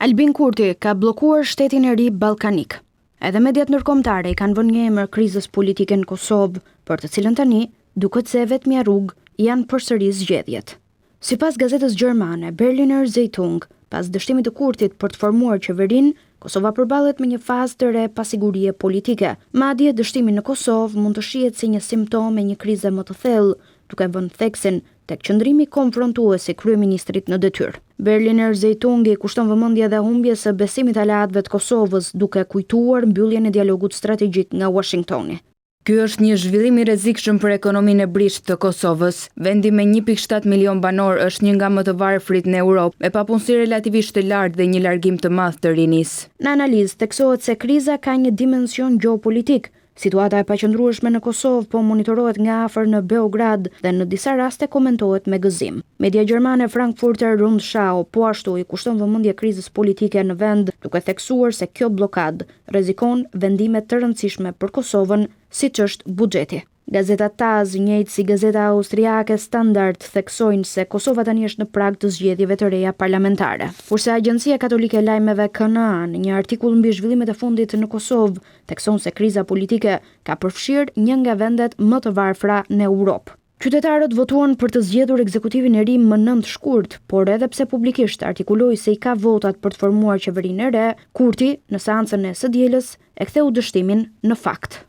Albin Kurti ka bllokuar shtetin e ri ballkanik. Edhe mediat ndërkombëtare i kanë vënë një emër krizës politike në Kosovë, për të cilën tani duket se vetmja rrugë janë përsëri zgjedhjet. Sipas gazetës gjermane Berliner Zeitung, pas dështimit të Kurtit për të formuar qeverinë, Kosova përballet me një fazë të re pasigurie politike. Madje dështimi në Kosovë mund të shihet si një simptom e një krize më të thellë, duke vënë theksin tek qëndrimi konfrontues i kryeministrit në detyrë. Berliner Zeitung i kushton vëmendje dhe humbjes së besimit të aleatëve të Kosovës, duke kujtuar mbylljen e dialogut strategjik nga Washingtoni. Ky është një zhvillim i rrezikshëm për ekonominë e brisht të Kosovës. Vendi me 1.7 milion banor është një nga më të varfrit në Europë, me papunësi relativisht të lartë dhe një largim të madh të rinisë. Në analizë theksohet se kriza ka një dimension gjeopolitik. Situata e paqëndrueshme në Kosovë po monitorohet nga afër në Beograd dhe në disa raste komentohet me gëzim. Media gjermane Frankfurter Rundschau po ashtu i kushton vëmendje krizës politike në vend, duke theksuar se kjo blokadë rrezikon vendime të rëndësishme për Kosovën, siç është buxheti. Gazeta TAZ, njëjtë si gazeta austriake Standard, theksojnë se Kosova tani është në prag të zgjedhjeve të reja parlamentare. Kurse Agjencia Katolike e Lajmeve KNA, në një artikull mbi zhvillimet e fundit në Kosovë, thekson se kriza politike ka përfshirë një nga vendet më të varfra në Europë. Qytetarët votuan për të zgjedhur ekzekutivin e ri më 9 shkurt, por edhe pse publikisht artikuloi se i ka votat për të formuar qeverinë e re, Kurti, në seancën e së dielës, e ktheu dështimin në fakt.